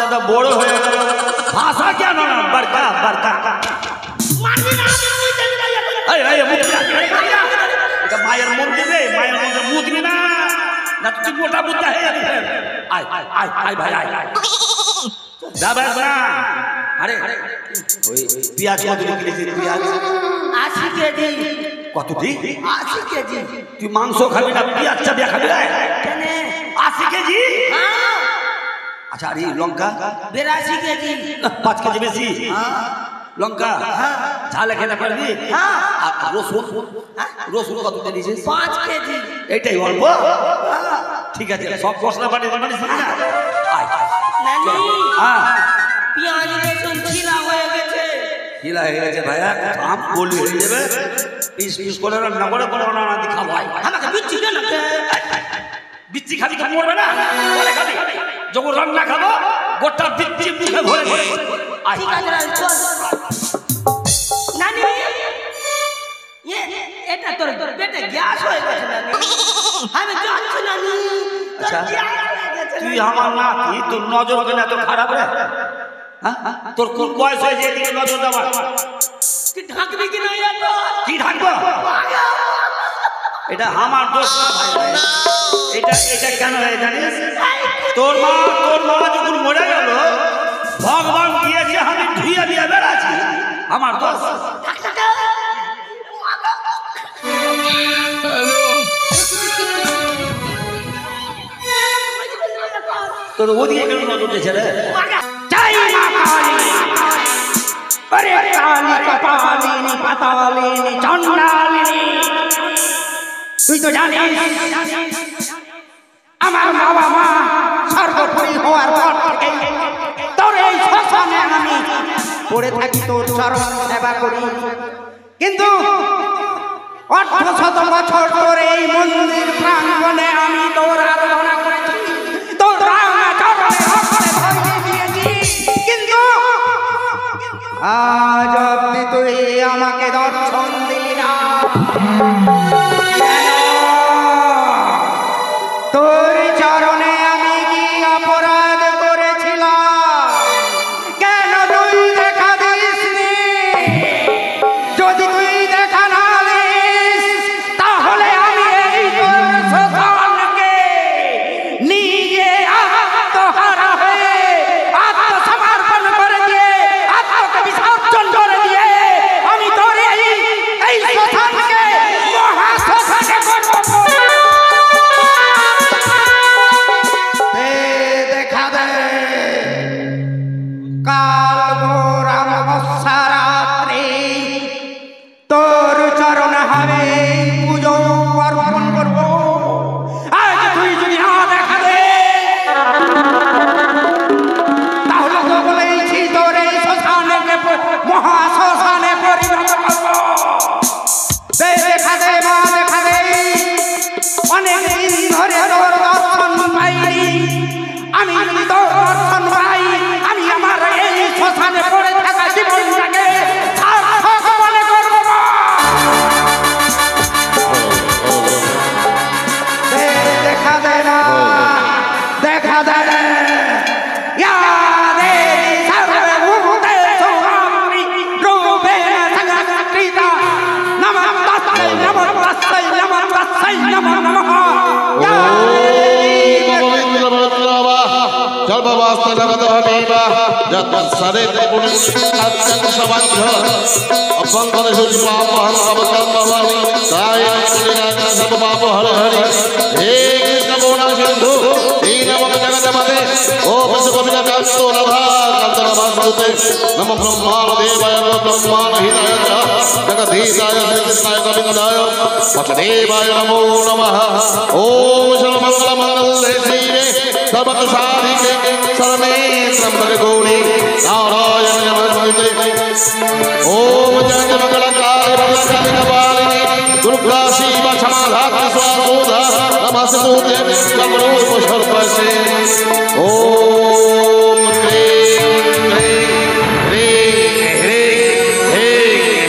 দাদা বড় হয়ে গেল ভাষা কেন না বড়কা বড়কা মারবি না তুই জানি না এটা মায়ের মন্দির রে মায়ের মন্দির মুদবি না না তুই মোটা বুদ্ধা হয়ে যাবি আয় আয় আয় আয় ভাই আয় যাবে না আরে ওই পেঁয়াজ কত কিনেছিস পেঁয়াজ 80 কেজি কত ঠিক 80 কেজি তুই মাংস খাবি না পেঁয়াজ চাবি খাবি কেন 80 কেজি হ্যাঁ আচ্ছা আরে লঙ্কা 82 কেজি 5 কেজি বেশি লঙ্কা ঝালে খেতে পারবি হ্যাঁ আর রসুন কত দিয়েছিস 5 কেজি এইটাই অল্প ঠিক আছে সব মশলা বানিয়ে বানিয়েছিস না আয় নানি হ্যাঁ পেঁয়াজ রসুন খিলা হয়ে গেছে খিলা হয়ে গেছে ভাইয়া আম বলি হয়ে যাবে পিস পিস করে রান্না করে করে না না খাবো আমাকে বিচ্ছি কেন বিচ্ছি খাবি তো মরবে না বলে খাবি যখন রান্না খাবো গোটা বিচ্ছি মুখে ভরে ঠিক আছে চল নানি এটা তোর পেটে গ্যাস হয়ে গেছে নানি আমি যাচ্ছি নানি আচ্ছা তুই আমার নাতি তোর নজর কেন এত খারাপ রে তোর কোন বয়স হয়েছে এদিকে নজর দেওয়ার তুই ঢাকবি কি না কি ঢাকবো এটা আমার দোষ এটা এটা কেন হয় জানিস তোর মা যখন মরে গেল ভগবান দিয়েছে আমি ধুয়ে দিয়ে বেড়াচ্ছি আমার দোষ তোর ওদিকে কেন নজর দিয়েছে রে জয় মা কালী আরে কালী কপালিনী পাতালিনী চণ্ডালিনী তুই তো জানিস আমার বাবা মা সর্বোপরি হওয়ার পর থেকে তোর এই শ্মশানে আমি পড়ে থাকি তোর চরণ সেবা করি কিন্তু 800 বছর তোর এই মন্দির প্রাঙ্গণে আমি তোর আরাধনা করেছি তোর রাঙা চরণে অক্ষরে ধরিয়ে দিয়েছি কিন্তু আজ অব্দি তুই আমাকে দর্শন দিলি না তোর চরণে আমি কি অপরাধ করেছিলাম কেন তুই দেখা দিসনি যদি তুই দেখা না দিস তাহলে আমি এই তোর শ্মশানকে নিজে আত্মহারা হয়ে আত্মসমর্পণ করে দিয়ে আত্মকে বিসর্জন করে দিয়ে আমি তোর এই শ্মশানকে মহাশ্মশানে করব দেখা দে কাল ভোর অমাবস্যা রাত্রি তোর চরণ হবে পুজো অর্পণ করব আজ তুই যদি না দেখা দে তাহলে তো বলেছি তোর এই শ্মশানকে মহাশ্মশানে পরিণত করব দেখা দে মা দেখা দে অনেক দিন ধরে তোর দর্শন পাইনি আমি যদি তোর দর্শন পাই আমি আমার এই শ্মশানে পড়ে থাকা জীবনটাকে সার্থক মনে করব দেখা দে না দেখা দে ইয়া দেবী সর্বভূতেষু মামি রূপেণ সংস্থিতা নমঃ তস্मै নমঃ তস্मै নমঃ তস্मै নমো নমঃ ইয়া জলবাস্তা জগত ভাবিবা যত সরে পুনি সত্যং সবান্ধ অভ্যন্তরে সুজি পাপ হর অবতার ভবানী তাই কুলিরাজ সব পাপ হর হরি হে কৃষ্ণ করুণা সিন্ধু দীনবন্ধ জগৎপতে ও পশুকবিনা কান্ত রাধা কান্ত নমস্তুতে নমো ব্রহ্মাণ দেবায় ব্রহ্মাণ হিতায় জগদীশায় কৃষ্ণায় গোবিন্দায় বসুদেবায় নমো নমঃ ওম সর্বমঙ্গল মঙ্গলে শিবে सर्वत साधिके सर्वे त्र्यंबक गौरी नारायण नमस्ते ओम जय मंगलकाय मंगलकाय कपालिनी दुर्गा शिव क्षमा धात्री स्वाहा नमस्ते सर्वरूप सर्वसे ओम क्लीं क्लीं ह्रीं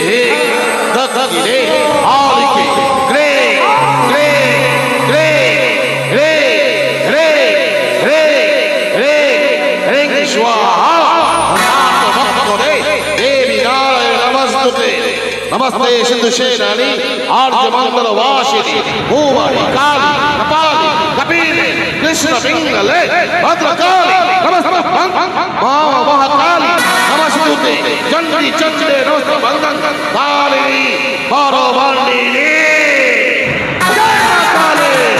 ह्रीं दत्तगिरे आलिके क्लीं क्लीं क्लीं ह्रीं Ring Shwa सुते नमस्ते सिंधु शेनानी आर्य मंगल वासिनी भूवाणी काली कपाली कपिले कृष्ण पिंगले भद्रकाली नमस्ते मां महाकाली नमस्ते चंडी चंडे नमस्ते बंदन काली बारो बंदिनी जय मां काली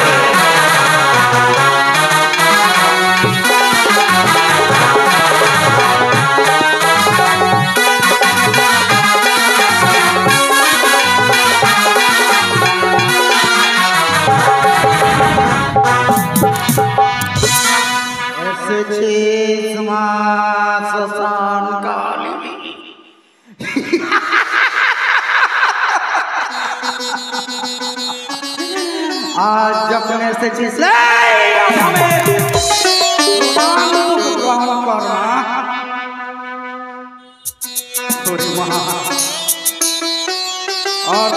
शमशान काली आज जब से चीज हमें ग्रहण करना थोड़ी वहां और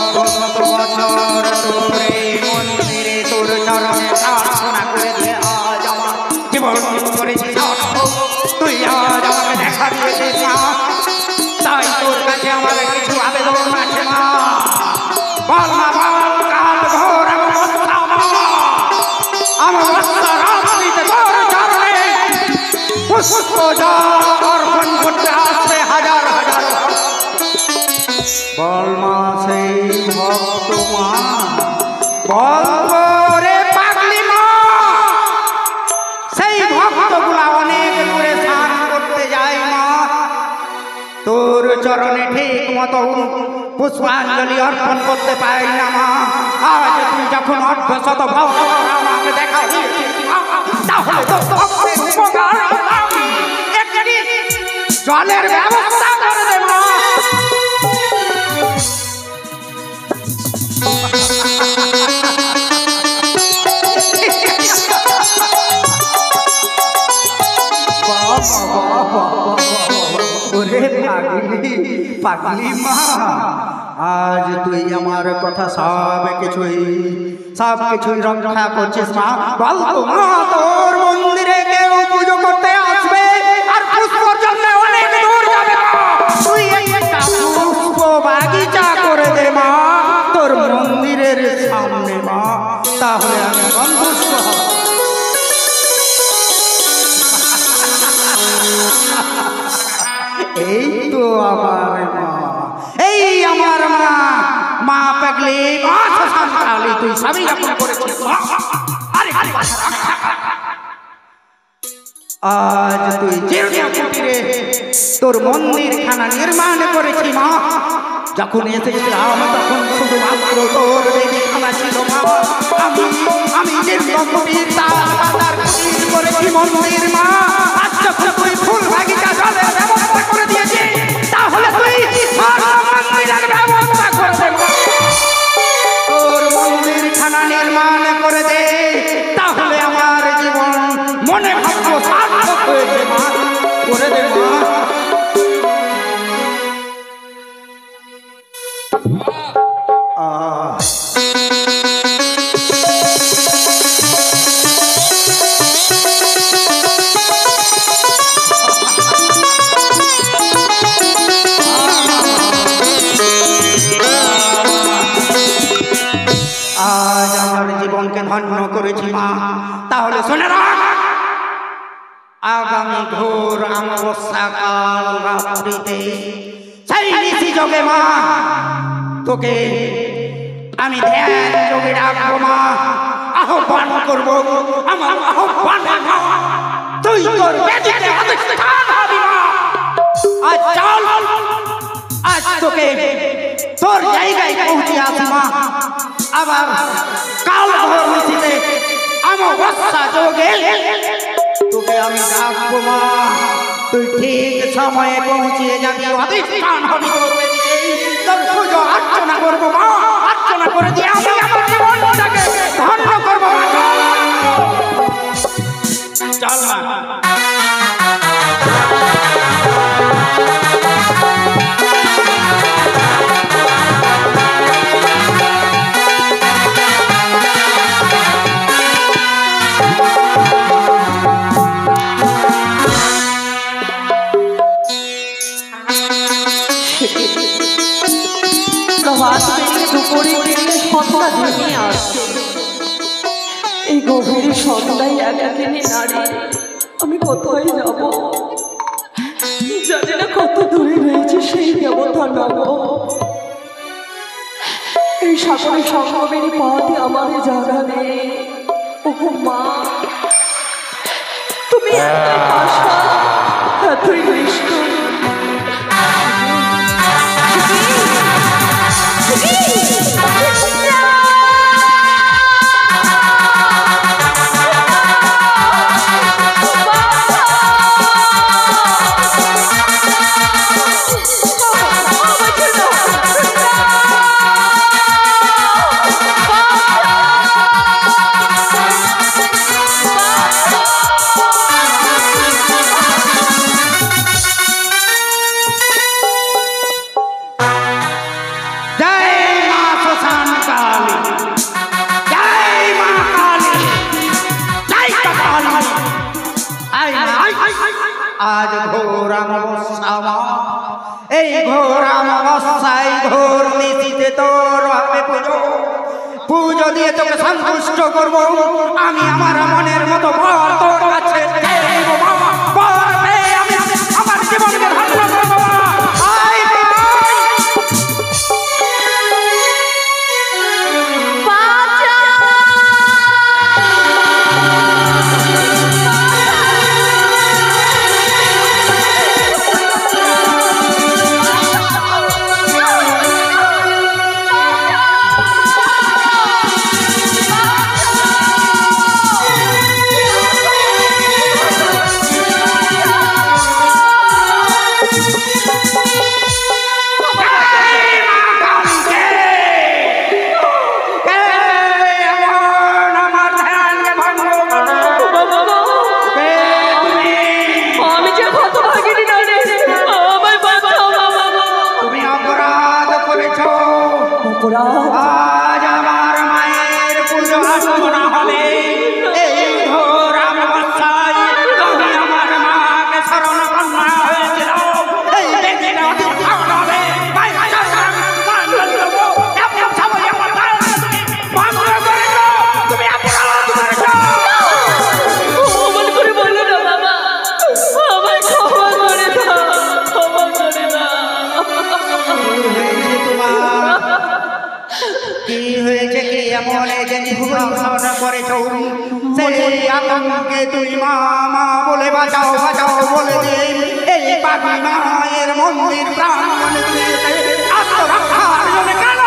तोरे मंदिरे तोर चरणे प्रार्थना करे दिए आज আমার জীবন করেছি তুই আজ আমাকে দেখা দিয়েছিস মা তাই তোর কাছে আমার কিছু আবেদন আছে মা বল মা বল কাল ঘোর আমার রাত্রিতে তোর চরণে পুষ্প অর্পণ করতে আসবে হাজার হাজার বল মা সেই ভক্ত মা বল রে পাগলি মা সেই ভক্তগুলা অনেক দূরে স্নান করতে যায় মা তোর চরণে ঠিক মতো পুষ্পাঞ্জলি অর্পণ করতে পারি না মা আজ তুই যখন অর্ধশত ভক্ত আমাকে দেখা দিয়েছিস তাহলে তো ভক্তের উপকার একটি জলের ব্যবস্থা করে দে মা পাগলি মা আজ তুই আমার কথা সব কিছুই রক্ষা করছিস মা বল তো মা তোর মন্দিরে কেউ পুজো করতে আসবে আর পুষ্পর জন্য অনেক দূর যাবে তুই একটা পুষ্প বাগিচা করে দে মা তোর মন্দিরের সামনে মা তাহলে আমি সন্তুষ্ট হব এই তো আমার মা এই আমার মা মা পাগলি মা শমশান কালী তুই সবই রকম করেছিস আরে আজ তুই জীর্ণকুটিরে তোর মন্দির খানা নির্মাণ করেছি মা যখন এসেছিলাম তখন শুধুমাত্র তোর দেবীখানা ছিল মা আমি জীর্ণকুটির তার কুটির করেছি মন্দির মা আজ যখন তুই ফুল বাগিচা জলের ব্যবস্থা করে দিয়েছিস তাহলে তুই মন্দিরের ব্যবস্থা করে দে তোর মন্দির খানা নির্মাণ করে দে তাহলে আমার জীবন মনে ভাগ্য সার্থক হয়েছে মা করে দে মা আজ আমার জীবনকে ধন্য করেছি মা তাহলে শুনে রাখ আগামী ঘোর অমাবস্যা কাল রাত্রিতে সেই নিশি যোগে মা তোকে আমি ধ্যান যোগে ডাকবো মা আহ্বান করবো আমার আহ্বান তুই তোর বেদিতে অধিষ্ঠান হবি মা আজ চল আজ তোকে তোর জায়গায় পৌঁছে আসি মা আবার কাল ভোর নিশিতে অমাবস্যা যোগে তোকে আমি ডাকবো মা তুই ঠিক সময়ে পৌঁছিয়ে যাবি অধিষ্ঠান হবি তোর বেদিতে তোর পুজো অর্চনা করবো মা অর্চনা করে দিয়ে আমি আমার জীবনটাকে ধন্য করবো মা চল মা দুপুরে কিনে সন্ধ্যা ঘনিয়ে আসছে। এই গভীর সন্ধ্যায় একাকিনী নারী আমি কোথায় যাব? জানি না কত দূরে রয়েছে সেই দেবতা নগর। এই সাগরের সঙ্গমের পথে আমাদের জায়গা নেই। ওগো মা, তুমি এতই আশা, এতই নিষ্ঠুর। আজ ঘোর অমাবস্যা, এই ঘোর অমাবস্যায় ঘোর নিশিতে তোর হবে পুজো। পুজো দিয়ে তোকে সন্তুষ্ট করব আমি। আমার মনের মতো বল তোর কাছে দেব বাবা। বল পেয়ে আমি আমার জীবনকে ধন্য করব। আজ আমার মায়ের পুজো আর্চনা হবে। এই ঘোর অমাবস্যায় তুমি আমার মাকে শরণ কন্যা হয়েছিল। এই ব্যক্তিটা অতিক্রম হবে। তুমি অপরাধ করেছ। অমন করে বলো না বাবা, আমায় ক্ষমা করে দাও, ক্ষমা করে দাও। কি হয়েছে কি এমন যে নিঃসরণ করেছ? সেই আতঙ্কে তুই মা মা বলে বাঁচাও বাঁচাও বলে দে। এই পাখি মায়ের মন্দির প্রাঙ্গণে আত্মরক্ষার জন্য কেন?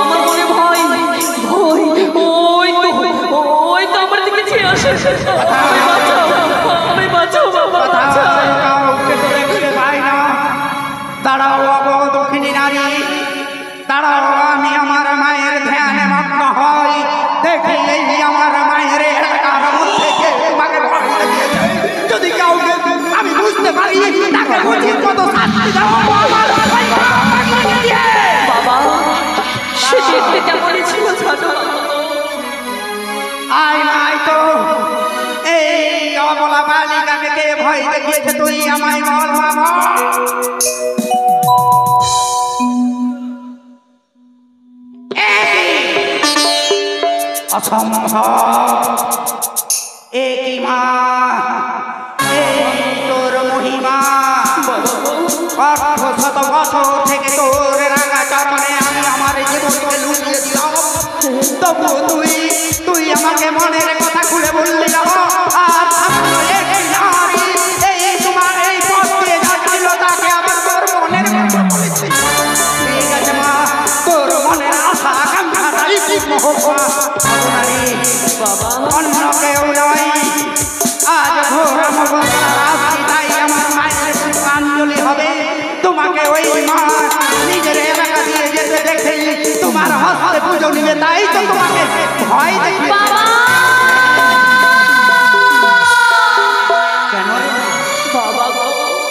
আমার মনে ভয় ভয়, ওই তো আমার দিকে চেয়ে আসে। আমি বাঁচাও বাবা, বাঁচাও। কাউকে তো দেখতে পাই না। দাঁড়াও অব দক্ষিণী নারী, দাঁড়াও। আমি আমার মায়ের ধ্যানে মগ্ন হই। দেখি এই আমার মায়ের এলাকার মধ্যে কে তোমাকে ভয় দেখিয়েছে। যদি কাউকে আমি বুঝতে পারি তাকে উচিত মতো শাস্তি দাও। বাবা, সে দেখতে কেমনই ছিল জানো? আয় নাই তো এই অবলা বালিকাকে কে ভয় দেখিয়েছে? তুই আমায় বল বাবা। অসম্ভব। একই মা, এই তোর মহিমা। 800 বছর থেকে তোর রাঙা চরণে আমি আমার জীবনকে লুটিয়ে দিলাম। তবু তুই আমাকে মনের কথা খুলে বললি না। আর একই নারী এই তোমার এই পথ দিয়ে যাচ্ছিল, তাকে আবার তোর মনের কথা বলেছি। ঠিক আছে মা, তোর মনের আশা আকাঙ্ক্ষাটাই পূর্ণ হোক মা। অন্য কেউ নয়। আজ ঘোর অমাবস্যার রাত্রি, তাই আমার মায়ের পুষ্পাঞ্জলি হবে। তোমাকে ওই মা নিজের এলাকা দিয়ে যেতে দেখে তোমার হস্তে পুজো নিবে, তাই তো তোমাকে ভয় দেখবে। কেন বাবা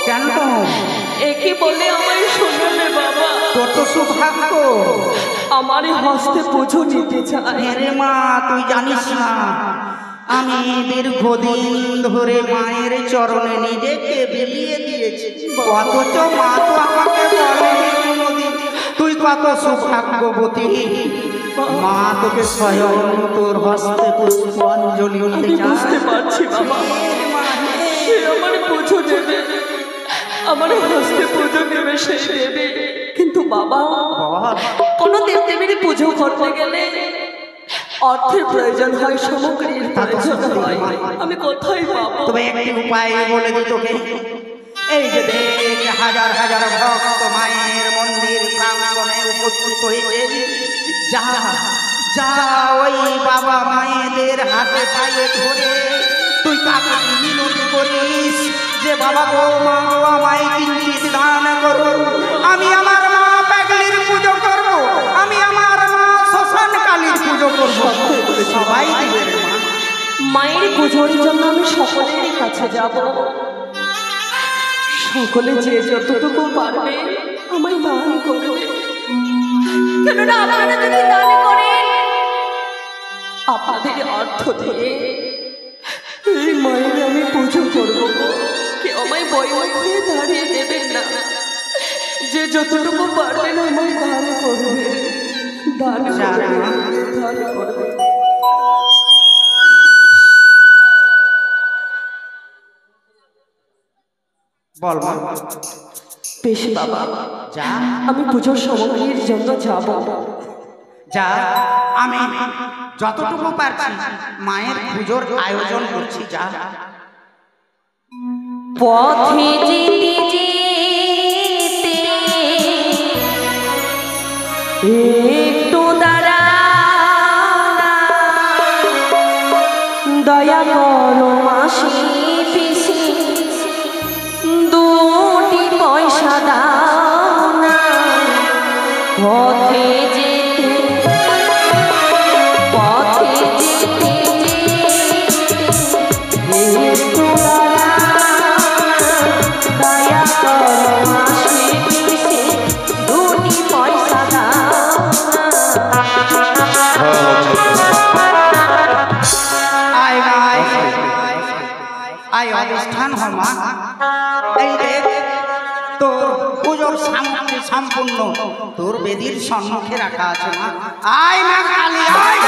কেন একে বলে আমায় শোনালে বাবা? তোর তো সৌভাগ্য। আমার হস্তে পুজো নিতে চায়। রে মা, তুই জানিস না আমি দীর্ঘদিন ধরে মায়ের চরণে নিজেকে বিলিয়ে দিয়েছি। অথচ মা তো আমাকে বলেনি কোনোদিন তুই কত সৌভাগ্যবতী, মা তোকে স্বয়ং তোর হস্তে পুষ্পাঞ্জলি দিতে চায়। বুঝতে পারছি বাবা, সে আমার পুজো দেবে, আমার হস্তে পুজো দেবে, সে দেবে। কিন্তু বাবা, কোনো দেবদেবীর পুজো করতে গেলে অর্থের প্রয়োজন হয়, সামগ্রীর প্রয়োজন হয়। আমি কোথায় পাবো? তবে একটি উপায় বলে দিই তোকে। এই যে দেখ, হাজার হাজার ভক্ত মায়ের মন্দির প্রাঙ্গণে উপস্থিত হয়েছে। যা যা ওই বাবা মায়েদের হাতে পায়ে ধরে তুই কাকে মিনতি করিস যে বাবা গো, মা গো, আমায় কিঞ্চিৎ দান করো। আমি আমার মা পাগলির পুজো করব, আমি আমার মা শ্মশান কালীর পুজো করব। সবাই দিবে রে মা। মায়ের পুজোর জন্য আমি সকলের কাছে যাব। সকলে যে যতটুকু পারবে আমায় দান করবে। কেননা আপনারা যদি দান করেন, আপনাদের অর্থ দিয়ে এই মায়ের আমি পুজো করব। কেউ আমায় বই হয়ে দাঁড়িয়ে দেবেন না। যে যতটুকু পারবেন আমায় দান করবে, দান করবে, দান করবে। বল বল। বেশ বাবা, যা আমি পুজোর সামগ্রীর জন্য যাব। যা, আমি যতটুকু পারছি মায়ের পুজোর আয়োজন করছি। যা। পথে যেতে যেতে একটু দাঁড়া, দয়া করো মাসি পিসি, দুটি পয়সা দাও না। পথে যেতে পথে যেতে একটু দাঁড়া, দয়া করো মাসি পিসি, দুটি পয়সা দাও আয় আয় আয়, অনুষ্ঠান হয় মা। এই দেখ, তোর পুজোর সামগ্রী সম্পূর্ণ তোর বেদির সম্মুখে রাখা আছে মা। আয় মা কালী, আয়।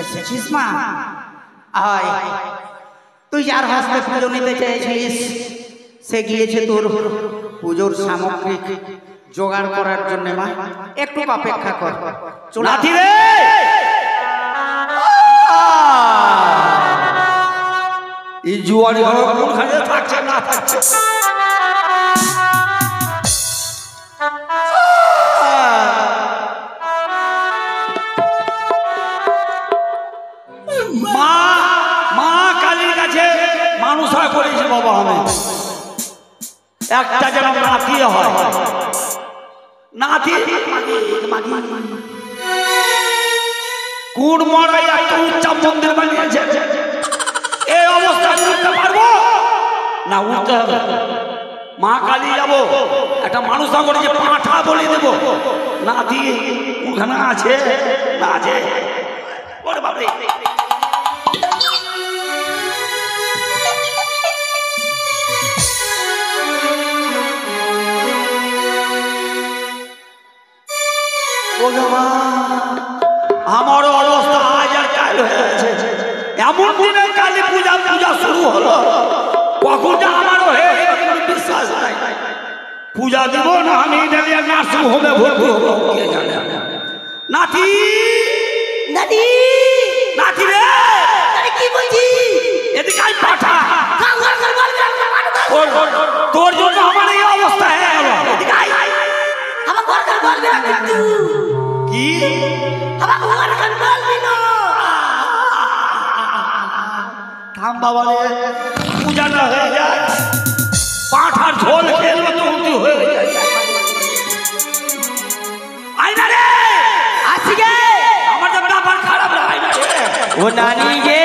এসেছিস মা? আয়। তুই যার হস্তে পুজো নিতে চেয়েছিস সে গিয়েছে তোর পুজোর সামগ্রী জোগাড় করার জন্য মা। একটু অপেক্ষা কর। নাতি রে, এই জুয়ারি ঘর কোনখানে থাকছে না থাকছে? মা মা কালীর কাছে মানুষ হয় করেছে বাবা। আমি একটা যেন নাতি হয়, নাতি কোন মরাই একটা উচ্চাপ মন্দির বানিয়েছে। এই অবস্থা উঠতে পারবো না? উঠতে হবে। মা কালী যাবো, একটা মানুষ না করে যে পাঁঠা বলে দেবো। নাতি ওখানে আছে না আছে? ওরে বাবারে, আমার অবস্থা আজ আর কাল হয়ে গেছে। এমন দিনে কালী পূজা পূজা শুরু হলো, কখন যে আমারও হয়ে বিশ্বাস নাই। পূজা দিব না আমি নার্সিং হোমে ভর্তি হবো কে জানে। নাতি নাতি নাতি রে, কি বলছি? এদিকে আই পাঠা, তোর জন্য আমার এই অবস্থা হয়ে গেল। এদিকে আই, আমার ঘর ঘর বলবি না কিন্তু। কি আমার ঘর ঘর বলবি না? থাম বাবা রে, পূজাটা হয়ে যায়, পাঁঠার ঝোল খেলবো তো উঁচু হয়ে যায়। আইনা রে, আসি গে, আমার তো ব্যাপার খারাপ না। আইনা রে, ও নানি গে।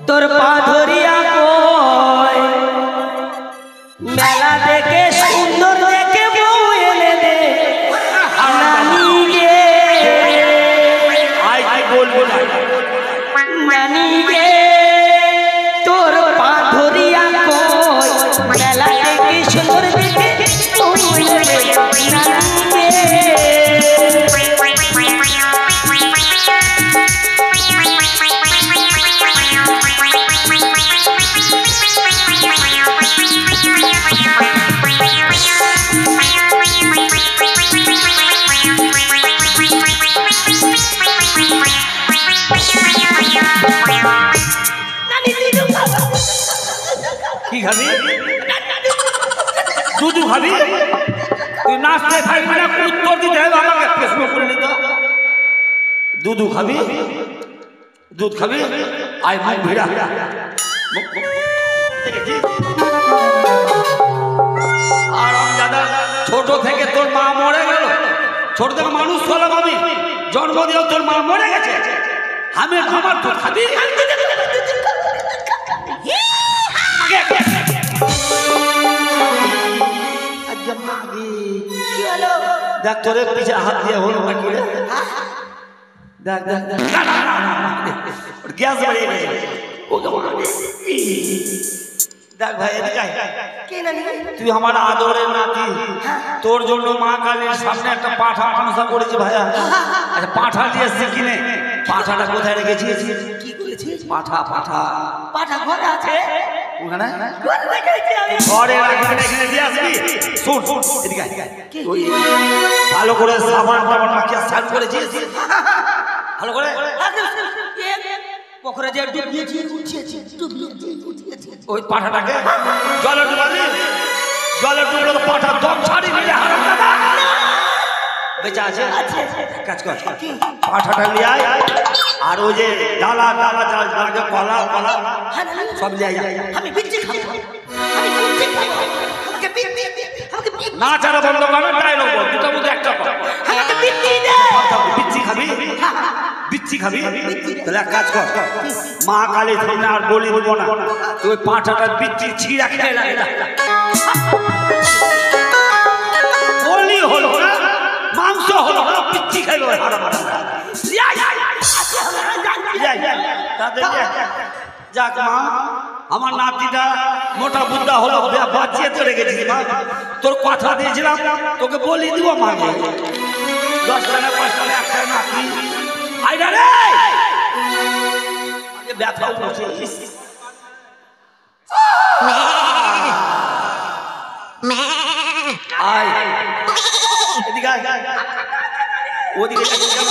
তোর পা ধরিয়া কয় মেলা দেখে সুন্দর দেখে বউ এনে দে নানি গে আই বলবো না নানি গে তোর পা ধরিয়া কয় মেলা দেখে সুন্দর দেখে বউ এনে দে নানি গে কি খাবি দুধু খাবি তুই নাচতে থাকবি না উত্তর দিতে হবে আমাকে প্রশ্ন করলি তো দুধু খাবি দুধ খাবি আয় মুখ ভিড়া আর আমি দাদা ছোট থেকে তোর মা মরে গেল ছোট থেকে মানুষ হলাম আমি জন্ম দিয়েও তোর মা মরে গেছে আমি আমার দুধ খাবি দেখ তোরে পিছে হাত দিয়ে হলো নাকি রে দেখ দেখ গ্যাস বাড়িয়ে গেছে দেখ ভাই এদিকে তুই আমার আদরের নাতি তোর জন্য মা কালীর সামনে একটা পাঠা মানসা করেছি ভাইয়া আচ্ছা পাঠা দিয়ে এসছি কিনে পাঠাটা কোথায় রেখেছিস কি করেছিস পাঠা পাঠা পাঠা ঘরে আছে ওখানে ঘরে রেখেছি আমি ঘরে রাখবেন এখানে দিয়ে আসবি শোন এদিকে ওই ভালো করে সাবান টাবান মাখিয়ে স্নান করেছিস ভালো করে পুকুরে যে ডুবিয়েছি উঠিয়েছি উঠিয়েছি ওই পাঠাটাকে জলে ডুবাবি জলে ডুবলে তো পাঠা দম ছাড়ি নিলে হারাম দাদা বেঁচে আছে কাজ কর পাঠাটা নিয়ে আয় আর ওই যে ডালা ডালা ডালা কলা কলা সব নিয়ে আয় আমি বিচ্ছি খাবো আমি বিচ্ছি খাবো আমাকে বিচ্ছি আমাকে না চারা বন্ধ করবে ডায়লগ বল দুটোর মধ্যে একটা কর আমাকে বিচ্ছি দে বিচ্ছি খাবি বিচ্ছি খাবি তাহলে এক কাজ কর মা কালীর সামনে আর বলি দিব না তুই পাঁঠাটা বিচ্ছি ছিঁড়া খেয়ে লাগে বলি হলো না মাংস হলো না বিচ্ছি খাইলো যাক মা আমার নাতিটা মোটা বুদ্ধা হলো বাঁচিয়ে তো রেখেছিস মা তোর কথা দিয়েছিলাম তোকে বলি দিব মাকে 10 টাকা 5 টাকা একটা নাতি আইডা রে আগে ব্যথা উঠছে আয় এদিকে আয় ওদিকে কেন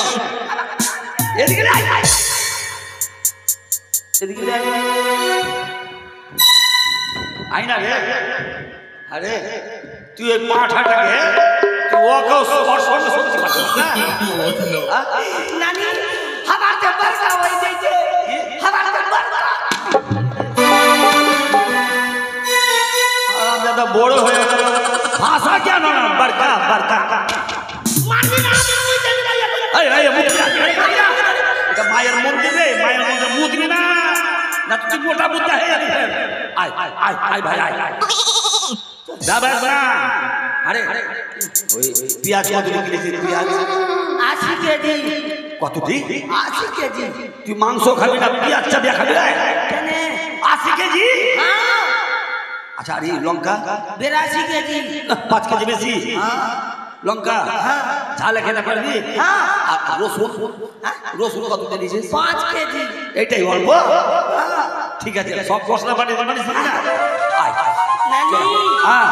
এদিকে আয় এদিকে আয় না রে আরে তুই এই পাঁঠাটাকে তুই ওকেও স্পর্শ করতে পারছিস না নানি हमारे बरका हो जाइए हमारे बरका आराम ज्यादा बड़ हो गया भाषा क्या ना बरका बरका मारनी ना मुझे चल रहा है अरे अरे मुझे এটা মায়ের মন্দির রে মায়ের মন্দির মুদবি না না তুই মোটা বুদ্ধা হে আয় আয় আয় আয় ভাই আয় দাবাস না আরে ওই পেঁয়াজ কত কিনেছিস পেঁয়াজ 80 কেজি কত ঠিক 80 কেজি তুই মাংস খাবি না পেঁয়াজ চাবিয়া খাবি রে কেন 80 কেজি हां আচ্ছা আরে লঙ্কা 82 কেজি 5 কেজি বেশি লঙ্কা हां ঝাল খেতে পারবি हां আর রসুন রসুন কত দিয়েছিস 5 কেজি এইটাই অল্প ঠিক আছে সব মশলা বানিয়ে বানিয়ে না আয় নানি হ্যাঁ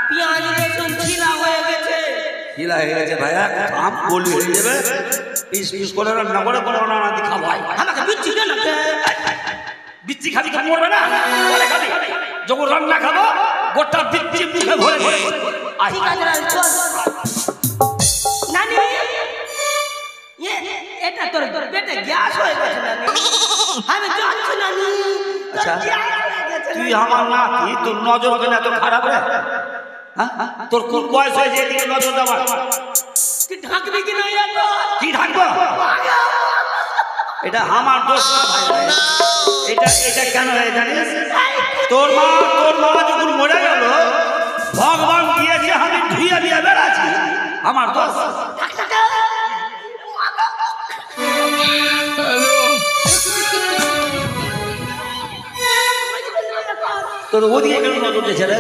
পেঁয়াজ রসুন ছিলা হয়ে গেছে হিলা হয়ে গেছে ভাইয়া আম বলি হয়ে যাবে পিস পিস করে রান্না করে কোনো রান্না দি খাবো আমাকে বিচ্ছি দে না বিচ্ছি খাবি তো মরবে না পরে খাবি যখন রান্না খাবো গোটা বিচ্ছি মুখে ভরে ভরে আয় ঠিক আছে রাজ চল নানি এটা তোর পেটে গ্যাস হয়ে গেছে নানি আমি যাচ্ছি নানি আচ্ছা তুই আমার নাতি তোর নজর কেন এত খারাপ রে হ্যাঁ তোর কোন বয়স হয়েছে এদিকে নজর দেওয়ার তুই ঢাকবি কি না এটা কি ঢাকবো এটা আমার দোষ না ভাই। এটা এটা কেন হয় জানিস? তোর মা যখন মরে গেল, ভগবান দিয়েছে, আমি ধুয়ে দিয়ে বেড়াচ্ছি, আমার দোষ। তোর ওদিকে কেন নজর দিয়েছে রে?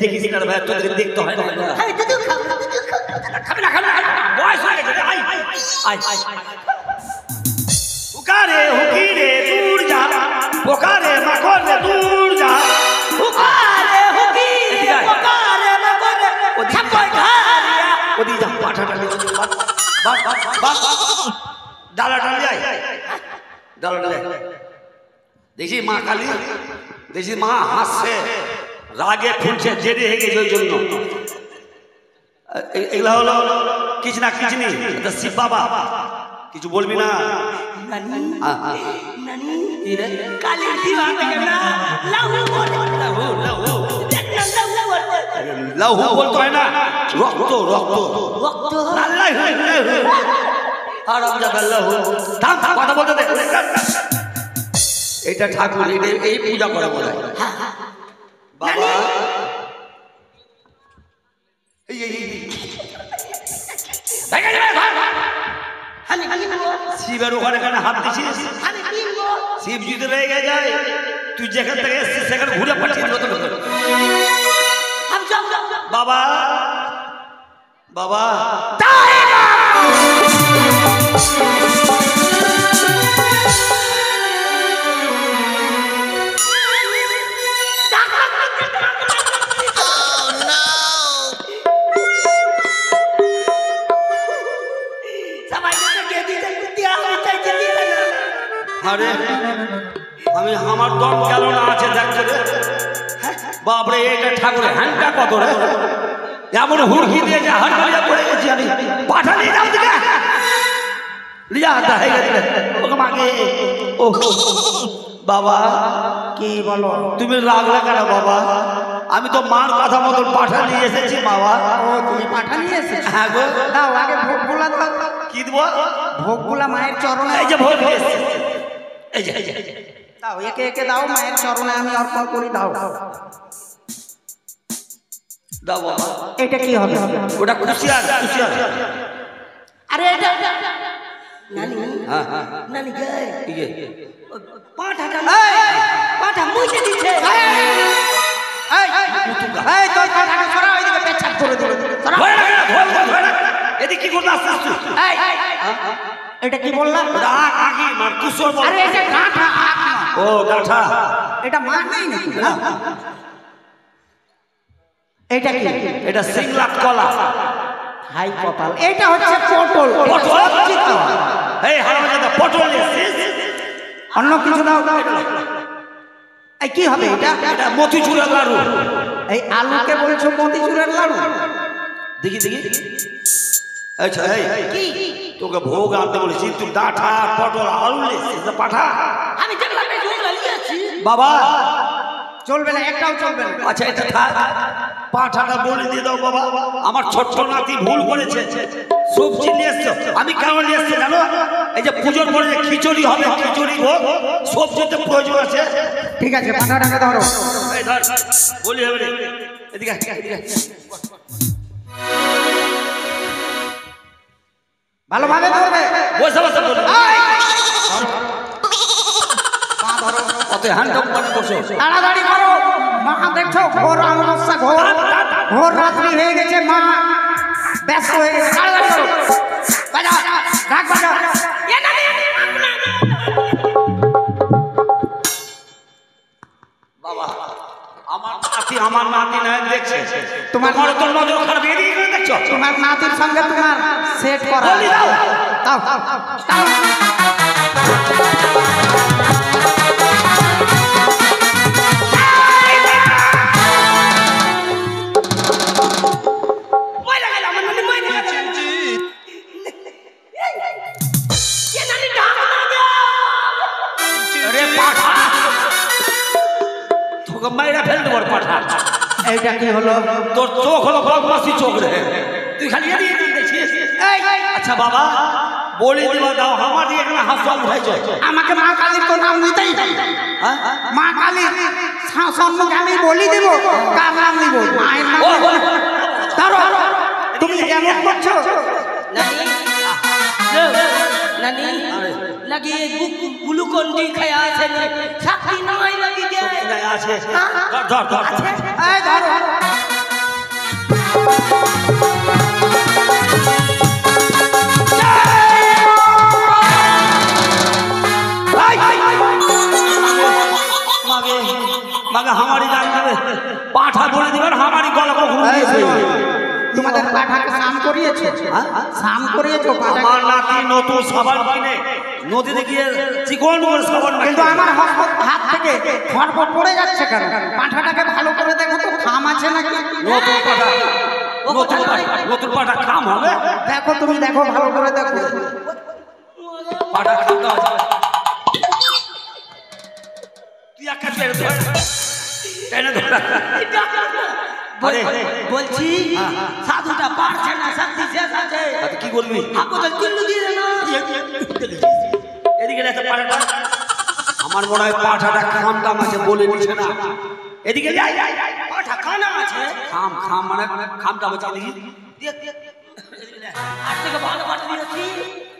দেখিস না ভাই, তোদের দেখতে হয় না। খাবি না, বয়স হয়ে গেছে। হুকারে হুকিরে দূর যা, পোকারে মাকড়ে দূর যা। হুকারে হুকিরে পোকারে মাকড়ে ছাপড় ঘাড়িয়া। ওদি যা, পাঠা ডালি বাস ডালা ডাল যায়, ডালা ডাল যায়। দেখি মা কালী, দেখি মা হাসছে, রাগে ফুটছে, জেদে হয়ে গেছে। ওই জন্য এগুলা হলো কিছু না কিছু নেই। শিব বাবা কিছু বলবি না? লাহু বলতে হয় না, রক্ত রক্ত কথা বলতে দে। এটা ঠাকুর, এই পূজা করে বলে বাবা। শিবের ওখানে কেন হাত দিছিস? শিব যদি রেগে যায়, তুই যেখান থেকে এসছিস সেখানে ঘুরে পাঠিয়ে বাবা বাবা। আরে আমি আমার দম গেল না আছে দেখছে রে বাপরে। এটা ঠাকুরের হ্যান্ডটা কত রে, এমন হুড়কি দিয়েছে, হাড় ভাজা পড়ে গেছি আমি। পাঠা নিয়ে যাও দিকে, লিয়া হাতা হয়ে গেছে ওকে মাগে। ও বাবা কি বলো, তুমি রাগলে কেন বাবা? আমি তো মার কথা মতন পাঠা নিয়ে এসেছি বাবা। ও তুমি পাঠা নিয়ে এসেছো? হ্যাঁ গো। দাও আগে ভোগগুলা দাও। কি দেবো? ভোগগুলা মায়ের চরণে। এই যে ভোগ দিয়েছে, এই যে দাও, একে একে দাও, মায়ের চরণে আমি অর্পণ করি। দাও দাও বাবা। এটা কি হবে? ওটা কুশিয়ার, কুশিয়ার। আরে এটা নানি হ্যাঁ নানি গায় কি গে? পাঠাটা পাঠা মুইতে দিচ্ছে। এই তোর পাঠাকে সরা, ওইদিকে পেছাপ করে দিল। ধরে রাখ, ধরে রাখ। এদিকে কি করতে আসছিস তুই? এটা কি বললাম? ওটা আগে মার কুশর বল। আরে এটা গাঁঠা। ও গাঁঠা, এটা মা নেই নাকি? এটা কি? এটা সিংলাট কলা। হাই কপাল। এটা হচ্ছে পটল। পটল? সবজি খাওয়া। এই হারামজাদা, পটল নিয়েছিস? অন্য কিছু দাও। এই কি হবে এটা? এটা মতিচুরের লাড়ু। এই আলুকে বলছো মতিচুরের লাড়ু? দেখি দেখি। আচ্ছা এই তোকে ভোগ আনতে বলেছি, তুই ডাঁটা পটল আলু নিয়েছিস, পাঠা। আমি দেখলাম এই জঙ্গল লিয়েছি বাবা চলবে না, একটাও চলবে না। আচ্ছা এটা থাক, পাঠাটা বলে দিয়ে দাও বাবা। আমার ছোট্ট নাতি ভুল করেছে, সবজি নিয়ে এসছো। আমি কেন নিয়ে এসছি জানো? এই যে পুজোর পরে যে খিচুড়ি হবে, খিচুড়ি ভোগ, সবজিতে প্রয়োজন আছে। ঠিক আছে, পাঠাটাকে ধরো। এই ধর, বলি হবে রে। এদিকে আয়, এদিকে আয়। ভালোভাবে ধরবে। বসে বসে বলো। এই! কত হ্যান্ডম করে বসো। তাড়াতাড়ি করো। মা দেখছো ঘোর অমাবস্যা, ঘোর রাত্রি হয়ে গেছে। মা ব্যস্ত হয়ে গেছে। তাড়াতাড়ি করো। বাজা, ঢাক বাজা। বাবা আমার নাতি না দেখছে, তোমার তোর নজর খারাপ, এদিকে করে দেখছো। তোমার নাতির সঙ্গে তোমার সেট করা। বলি দাও। দাও দাও। মাইরা ফেল দেবো পাঠা। এইটা কি হলো? তোর চোখ হলো বদমাসি চোখ রে, তুই খালি এদিকে দেখছিস। আচ্ছা বাবা বলে দিবা দাও আমার দিয়ে এখানে হাসা উঠাইছো আমাকে মা কালীর তো নাম নিতেই হ্যাঁ মা কালীর সম্মুখে আমি বলি দেব কার নাম নিব মায়ের নাম ধরো তুমি কেমন করছো নানি লাগি গ্লুকন ডি খায়া আছে শক্তি নাই লাগি গে আছে ধর ধর এই ধরো মাগে মাগে হামারি গান দেবে পাঠা বলে দিবেন হামারি গলা কখনো দিয়েছে তোমাদের পাঠাকে স্নান করিয়েছো স্নান করিয়েছো আমার নাতি নতুন সাবান কিনে নদীতে গিয়ে চিকন করে সাবান কিন্তু আমার হাত থেকে খড় পড়ে যাচ্ছে কেন পাঠাটাকে ভালো করে দেখো তো খাম আছে নাকি নতুন পাঠা নতুন পাঠা খাম হবে দেখো তুমি দেখো ভালো করে দেখো পাঠা খামটা আছে তুই একা ছেড়ে দে টেনে ধর বলছি সাধুটা পারছে না শক্তি শেষ আছে কি করবি আপু তো কিল্লু দিয়ে না এদিকে একটা পাঠাটা আমার মনে হয় পাঠাটা খাম দাম আছে বলে নিছে না এদিকে পাঠা খানা আছে খাম খাম মানে খাম দাম আছে দেখি আর থেকে ভালো পাঠা দিয়েছি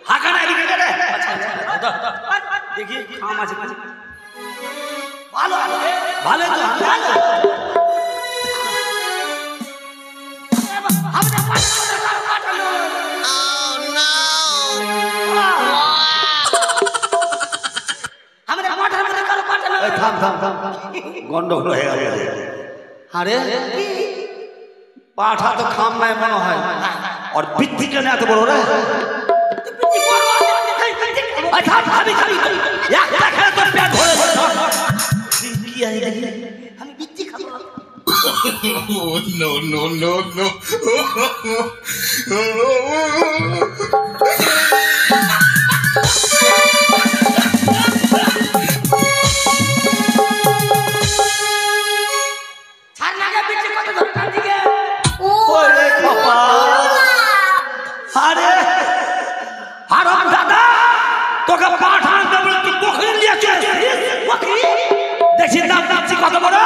হাকানা এদিকে দে দেখি খাম আছে ভালো ভালো তো ভালো গন্ডগোল হয়ে গেল আরে পাঠা তো খাম নাই মনে হয় আর বৃদ্ধি কেন এত বড় রে আমি বিচ্ছি খাবো no, no, no, no. ছাড় না বিচ্ছি কত ধরতাম দিকে ওরে বাবা আরে হারাম দাদা তোকে পাঠান দেব তুই বকরি নিয়েছে বকরি দেখি দাম দামছি কত বড়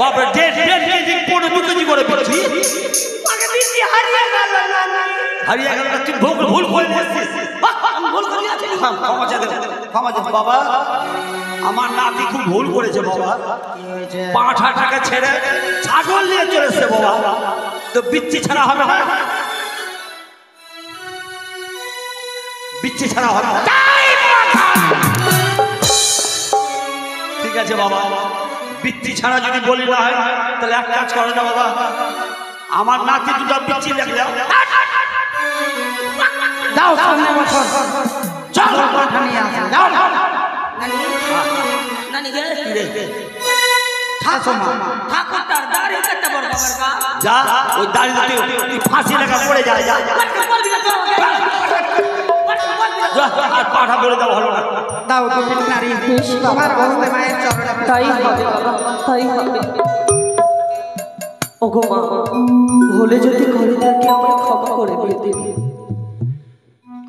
বাবা ডেট পড়ে দুটো জি করে পেয়েছি আগে বিচ্ছি হারিয়ে গেল হারিয়ে গেল তুই ভুল করে নিয়েছিস আমি ভুল করে আছি ক্ষমা দে বাবা আমার নাতি খুব ভুল করেছে বাবা পাঠাটাকে ছেড়ে ছাগল নিয়ে চলেছে বাবা তো বিচ্ছি ছাড়া হবে না বিচ্ছি ছাড়া হবে না ঠিক আছে বাবা বিচ্ছি ছাড়া যদি বলি না হয় তাহলে এক কাজ করে না বাবা আমার নাতি দুটো বিচ্ছি দেখলে যাও সামনে বছর চল পাঠা নিয়ে আসো যাও নানি গে আসো মা ঠাকুরটার দাড়ি কাটতে বড় বাবার কা যা ওই দাঁড়িয়ে তুই ফাঁসি লেখা পড়ে যায় যা আর পাঠা বলে দাও ভালো না দাও তুমি নারী তোমার হস্তে মায়ের চরণে তাই হবে বাবা তাই হবে ওগো মা ভুলে যদি করে থাকি আমায় ক্ষমা করে দিবে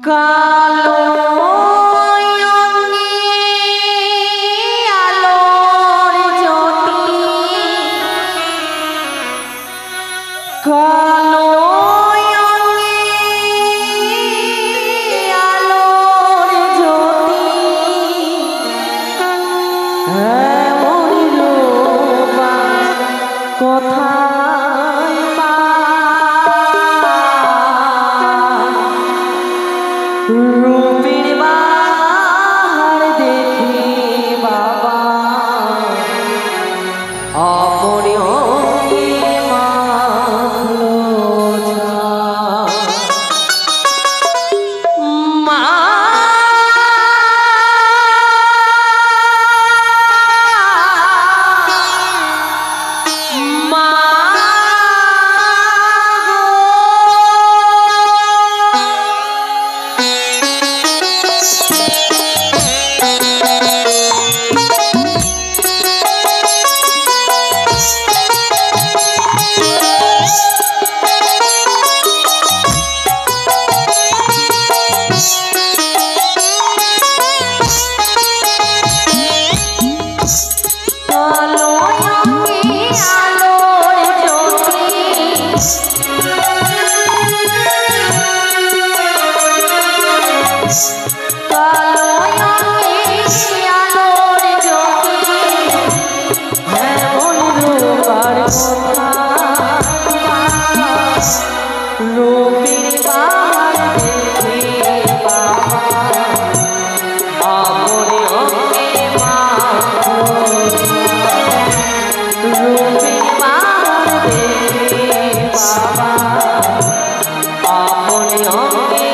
কালো মা কালো অঙ্গে আলোর জ্যোতি কালো অঙ্গে আলোর জ্যোতি এমন রূপার কথা রূপের বাহার দেখে বাবা আমরে অঙ্গে মাখো রূপের বাহার দেখে বাবা আমরে অঙ্গে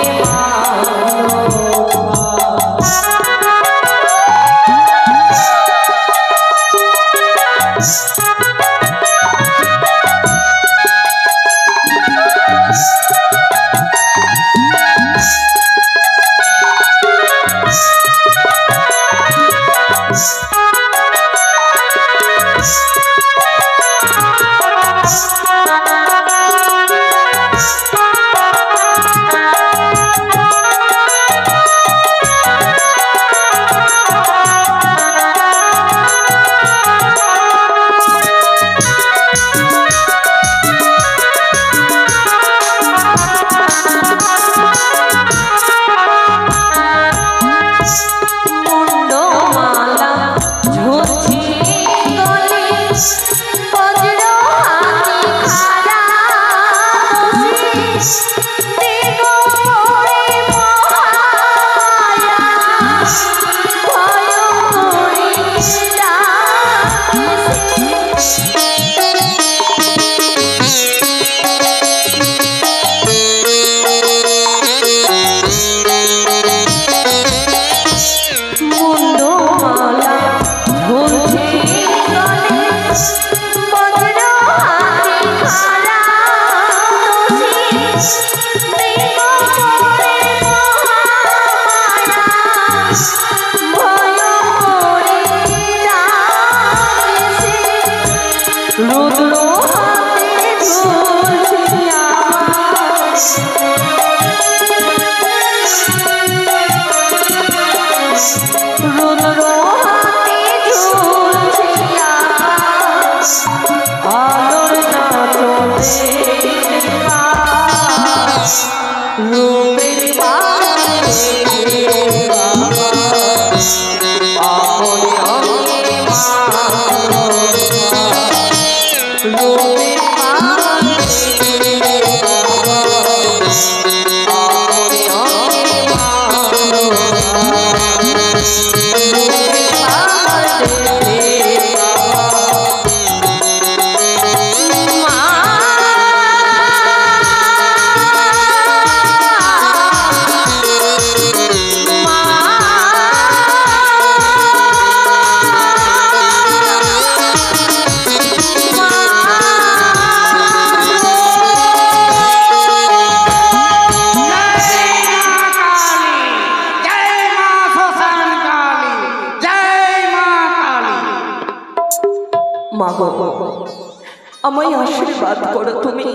আমায় আশীর্বাদ করো তুমি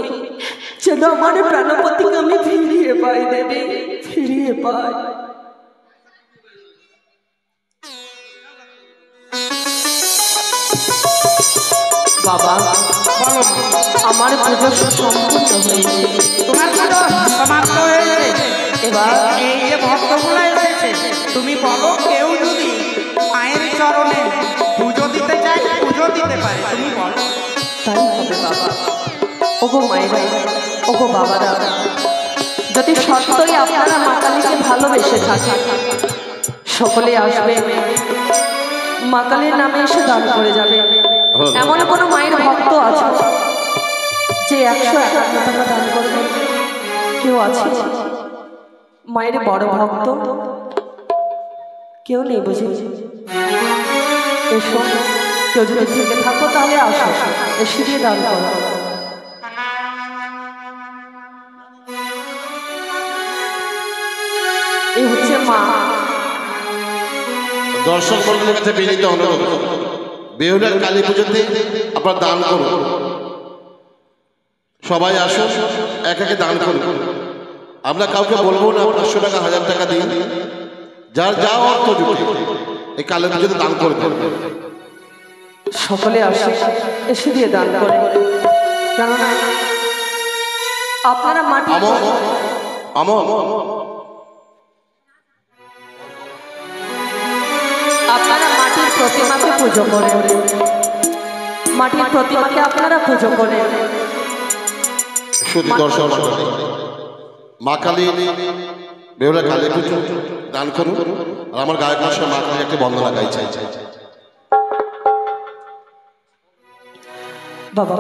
যেন আমার প্রাণপতিকে আমি ফিরিয়ে পাই দেবী ফিরিয়ে পাই বাবা আমার পুজো সম্পূর্ণ হয়েছে তোমার পুজো সমাপ্ত হয়েছে এবার এই যে ভক্তগুলো এসেছে তুমি বলো কেউ যদি মায়ের চরণে পুজো দিতে চায় পুজো দিতে পারে তুমি বলো তাই হবে বাবা ওগো মায়েরা ওগো বাবারা যদি সত্যই আপনারা মা কালীকে ভালোবেসে থাকেন সকলে আসবে মা কালীর নামে এসে দান করে যাবে এমন কোনো মায়ের ভক্ত আছে যে 151 টাকা দান করবে কেউ আছে মায়ের বড় ভক্ত কেউ নেই বুঝি এসো কেউ যদি থেকে থাকো তাহলে আসো এসে দিয়ে দান করো এই হচ্ছে মা দর্শক মন্ডলের কাছে বিনীত অনুরোধ বেহুলার কালী পুজোতে আপনারা দান করুন সবাই আসুন এক একে দান করুন আমরা কাউকে বলবো না 500 টাকা 1000 টাকা দিন যার যা অর্থ জুটে এই কালী পুজোতে দান করে দেন সকলে আসে, এসে দিয়ে দান করে। কেননা আপনারা মাটি আপনারা মাটির প্রতিমাকে পুজো করেন, মাটির প্রতিমাকে আপনারা পুজো করেন। শুধু দর্শক মা কালী বেহুলা কালী পুজো দান করুন। আর আমার গায়ক মশাই মা কালী একটা বন্দনা গাইছে। বাবা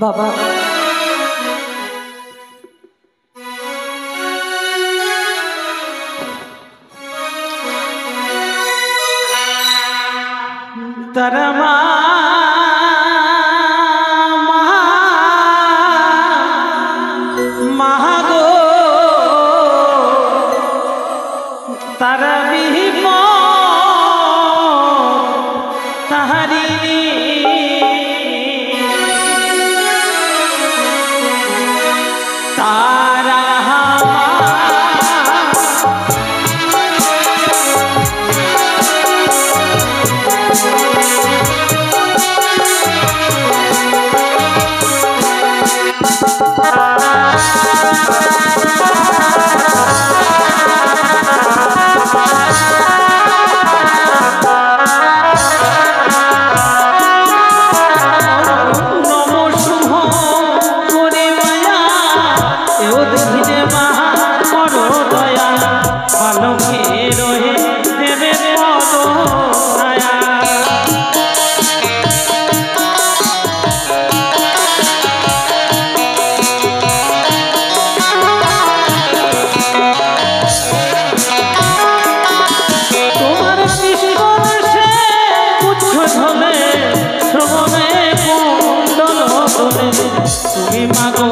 বাবা তারা মাগো তারা বিহিম তাহারি তারা তুমি মাগো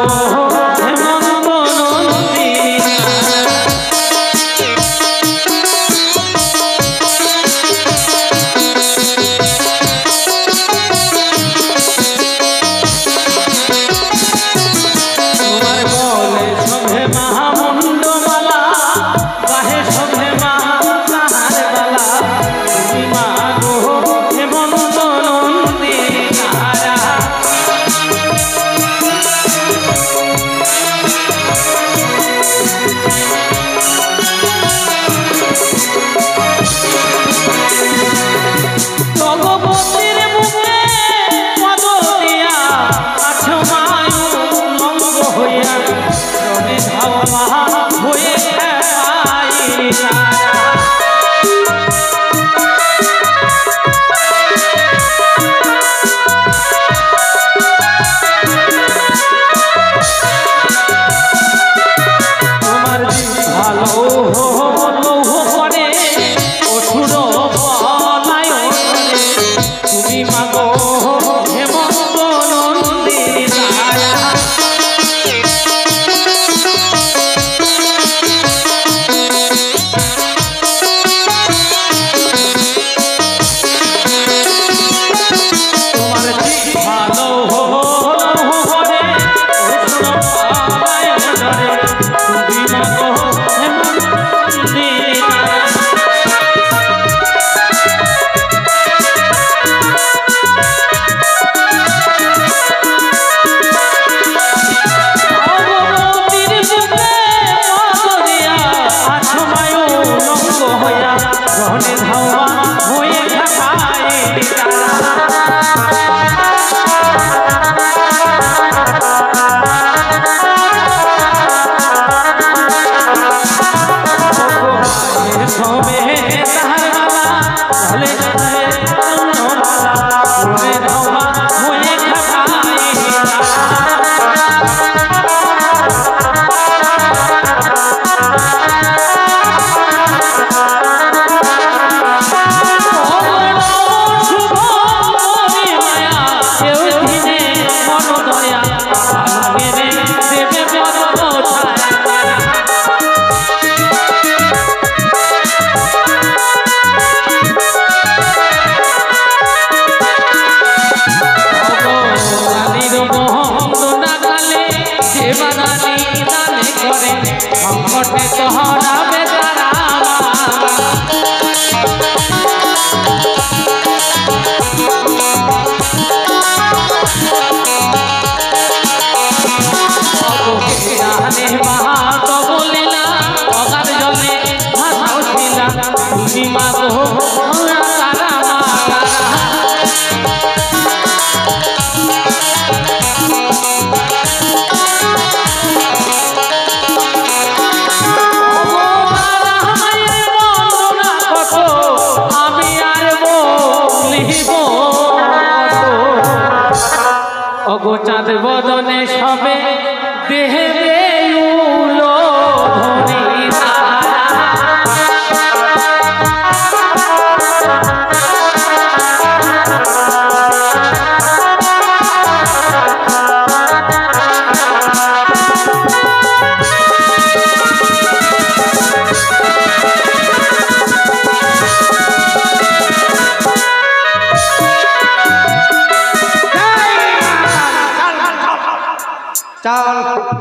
চল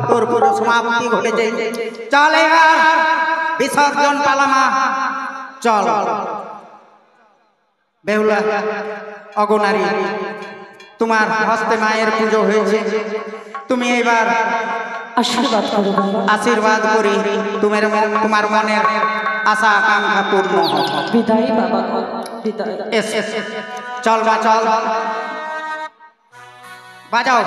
তোর পুরো সমাপ্তি ঘটেছে চল এবার বিসর্জন পালামা চল বেহুলা অগনারী তোমার হস্তে মায়ের পুজো হয়েছে তুমি এবার আশীর্বাদ করো বাবা। আশীর্বাদ করি তোমার মনের আশা আকাঙ্ক্ষা পূর্ণ হোক বিদায় বাবা, বিদায়। এস চল মা চল বাজাও